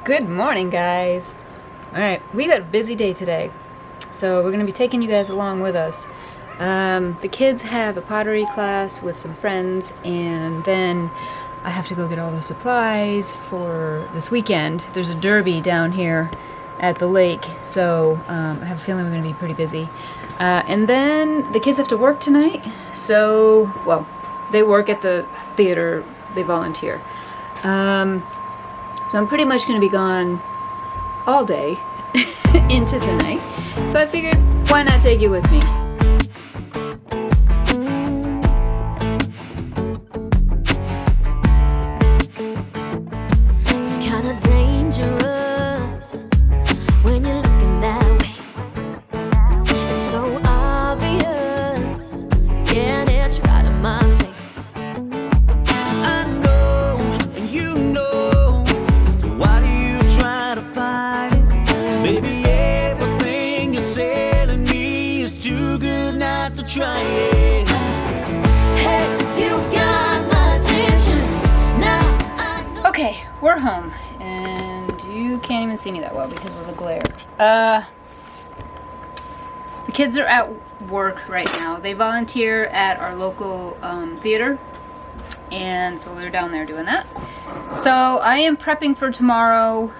Good morning, guys. Alright, we got a busy day today, so we're going to be taking you guys along with us. The kids have a pottery class with some friends, and then I have to go get all the supplies for this weekend. There's a derby down here at the lake, so I have a feeling we're going to be pretty busy. And then the kids have to work tonight, so, well, they work at the theater, they volunteer. So I'm pretty much going to be gone all day into tonight. So I figured, why not take you with me? It's kind of dangerous when you're looking that way. It's so obvious, yeah, it's right in my face. I know, and you know, so why do you try to fight it? Baby, everything you're selling me is too good not to try it. Hey, you got my attention. Now I know. Okay, we're home, and you can't even see me that well because of the glare. The kids are at work right now. They volunteer at our local theater, and so they're down there doing that. So I am prepping for tomorrow.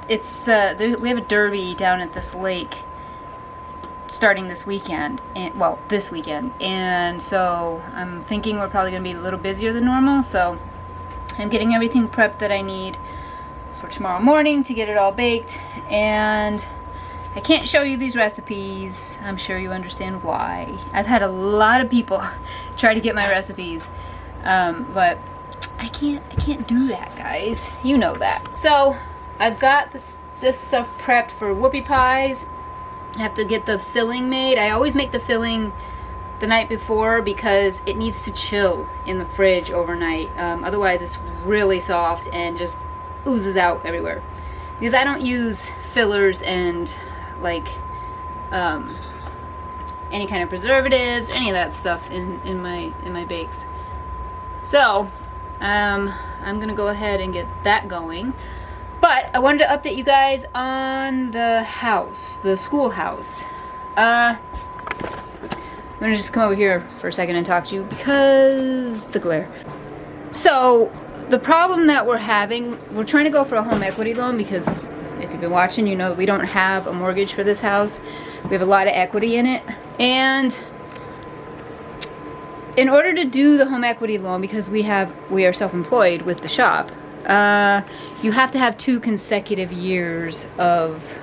It's we have a derby down at this lake starting this weekend, and well, this weekend, and so I'm thinking we're probably going to be a little busier than normal, so I'm getting everything prepped that I need for tomorrow morning to get it all baked. And I can't show you these recipes. I'm sure you understand why. I've had a lot of people try to get my recipes, but I can't do that, guys. You know that. So I've got this stuff prepped for whoopie pies. I have to get the filling made. I always make the filling the night before because it needs to chill in the fridge overnight. Otherwise it's really soft and just oozes out everywhere. Because I don't use fillers and like any kind of preservatives or any of that stuff in my bakes. So I'm gonna go ahead and get that going. But I wanted to update you guys on the house, the schoolhouse. I'm gonna just come over here for a second and talk to you because the glare. So the problem that we're having, we're trying to go for a home equity loan because if you've been watching, you know that we don't have a mortgage for this house. We have a lot of equity in it. And in order to do the home equity loan, because we are self-employed with the shop, you have to have 2 consecutive years of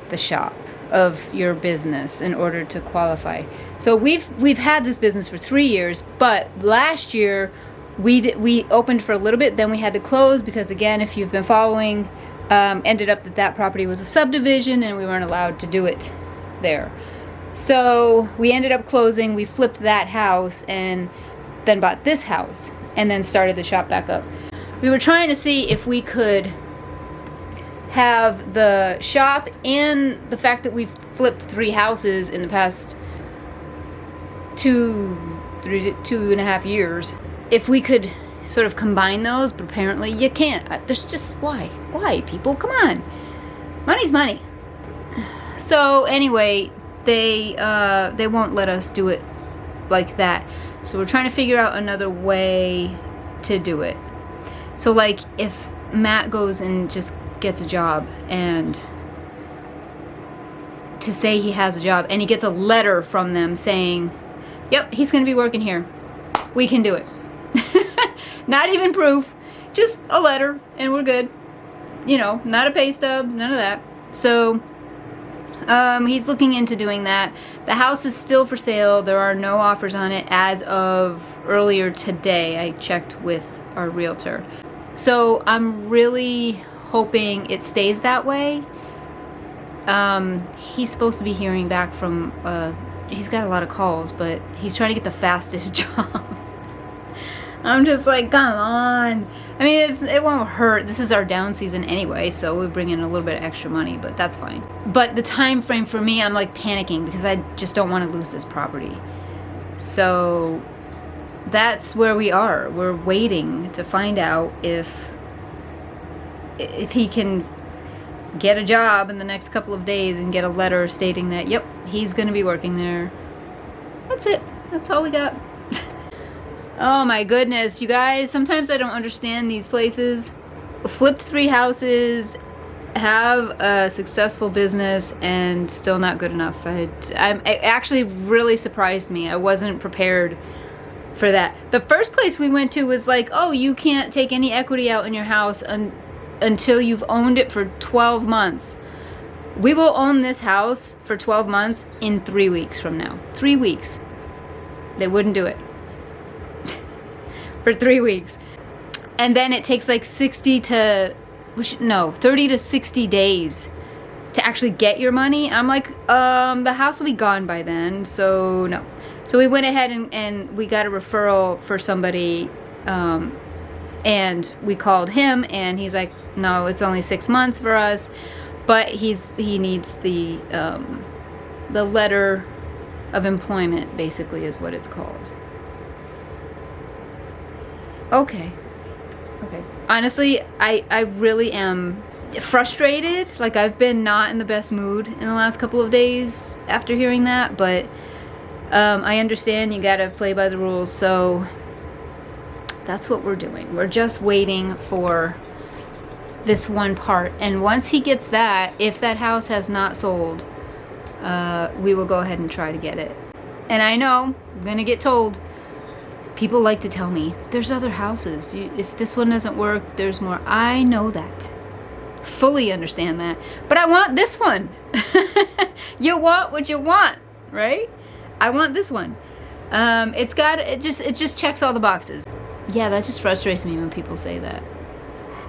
the shop, of your business, in order to qualify. So we've had this business for 3 years, but last year we opened for a little bit, then we had to close because, again, if you've been following, ended up that property was a subdivision and we weren't allowed to do it there. So we ended up closing. We flipped that house and then bought this house and then started the shop back up. We were trying to see if we could have the shop and the fact that we've flipped 3 houses in the past 2.5 years, if we could sort of combine those, but apparently you can't. There's just, why people, come on, money's money. So anyway, they won't let us do it like that, so we're trying to figure out another way to do it. So like if Matt goes and just gets a job, and to say he has a job, and he gets a letter from them saying, yep, he's going to be working here, we can do it. Not even proof, just a letter, and we're good. You know, not a pay stub, none of that. So he's looking into doing that. The house is still for sale. There are no offers on it as of earlier today. I checked with our realtor. So I'm really hoping it stays that way. He's supposed to be hearing back from, he's got a lot of calls, but he's trying to get the fastest job. I'm just like, come on. I mean, it won't hurt. This is our down season anyway, so we bring in a little bit of extra money, but that's fine. But the time frame for me, I'm like panicking because I just don't want to lose this property. So that's where we are. We're waiting to find out if if he can get a job in the next couple of days and get a letter stating that, yep, he's gonna be working there. That's it. That's all we got. Oh my goodness, you guys, sometimes I don't understand these places. Flipped 3 houses, have a successful business, and still not good enough. It actually really surprised me. I wasn't prepared for that. The first place we went to was like, oh, you can't take any equity out in your house until you've owned it for 12 months. We will own this house for 12 months in 3 weeks from now. 3 weeks. They wouldn't do it. For 3 weeks. And then it takes like 30 to 60 days to actually get your money. I'm like, the house will be gone by then, so no. So we went ahead and we got a referral for somebody, and we called him, and he's like, no, it's only 6 months for us, but he needs the letter of employment, basically, is what it's called. Okay. Honestly, I really am frustrated. Like, I've been not in the best mood in the last couple of days after hearing that, but I understand you gotta play by the rules, so that's what we're doing. We're just waiting for this one part, and once he gets that, if that house has not sold, we will go ahead and try to get it. And I know I'm gonna get told. People like to tell me, there's other houses. If this one doesn't work, there's more. I know that. Fully understand that. But I want this one. You want what you want, right? I want this one. It just checks all the boxes. Yeah, that just frustrates me when people say that.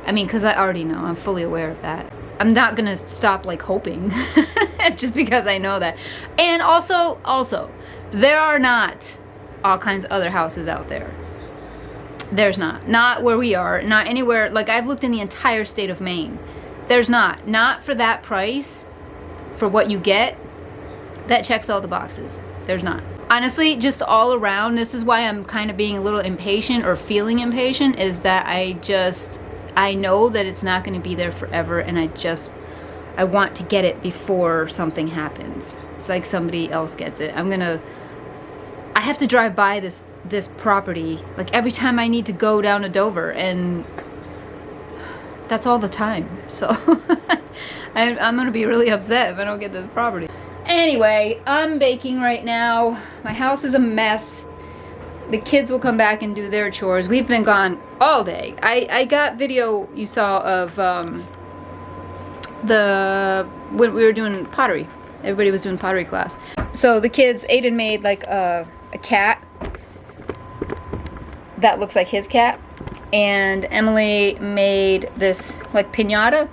I mean, because I already know. I'm fully aware of that. I'm not going to stop, like, hoping. Just because I know that. And also, there are not all kinds of other houses out there. There's not where we are, not anywhere. Like, I've looked in the entire state of Maine. There's not for that price, for what you get, that checks all the boxes. There's not. Honestly, just all around, this is why I'm kind of being a little impatient, or feeling impatient, is that I know that it's not going to be there forever, and I want to get it before something happens. It's like somebody else gets it. I have to drive by this property like every time I need to go down to Dover, and that's all the time. So I'm gonna be really upset if I don't get this property. Anyway, I'm baking right now. My house is a mess. The kids will come back and do their chores. We've been gone all day. I got video you saw of when we were doing pottery. Everybody was doing pottery class. So the kids, Aiden made like a cat that looks like his cat, and Emily made this like piñata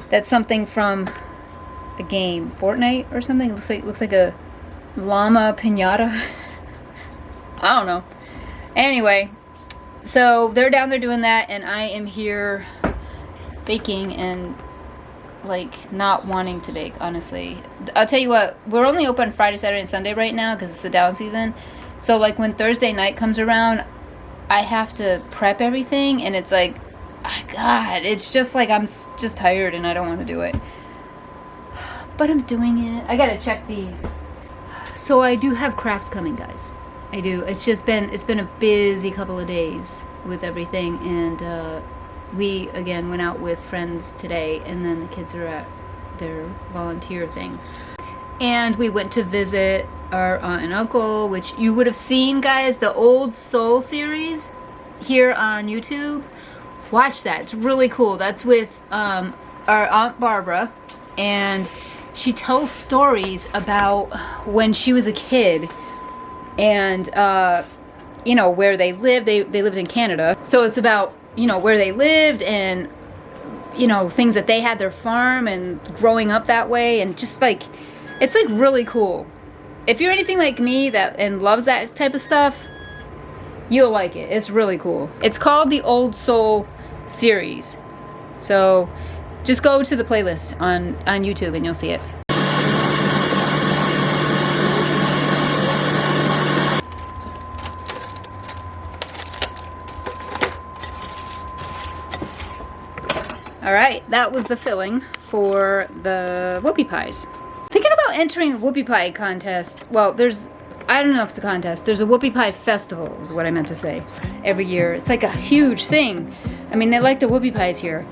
that's something from a game, Fortnite or something. It looks like a llama piñata. I don't know. Anyway, so they're down there doing that, and I am here baking and like not wanting to bake, honestly. I'll tell you what, we're only open Friday, Saturday, and Sunday right now because it's the down season. So like when Thursday night comes around, I have to prep everything, and it's like, oh God, it's just like I'm just tired and I don't want to do it. But I'm doing it. I gotta check these. So I do have crafts coming, guys. I do. It's been a busy couple of days with everything, and we again went out with friends today, and then the kids are at their volunteer thing. And we went to visit our aunt and uncle, which you would have seen, guys, the Old Soul series here on YouTube. Watch that. It's really cool. That's with our Aunt Barbara, and she tells stories about when she was a kid, and you know, where they lived. They lived in Canada, so it's about, you know, where they lived, and you know, things that they had, their farm, and growing up that way, and just like, it's like really cool. If you're anything like me and loves that type of stuff, you'll like it. It's really cool. It's called the Old Soul series. So just go to the playlist on YouTube and you'll see it. All right, that was the filling for the whoopie pies. Thinking about entering a whoopie pie contest. Well, I don't know if it's a contest. There's a whoopie pie festival is what I meant to say. Every year. It's like a huge thing. I mean, they like the whoopie pies here.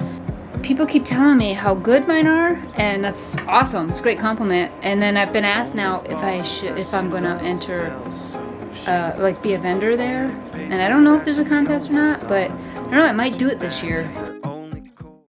People keep telling me how good mine are, and that's awesome. It's a great compliment. And then I've been asked now if I'm gonna enter, like be a vendor there. And I don't know if there's a contest or not, but I don't know. I might do it this year.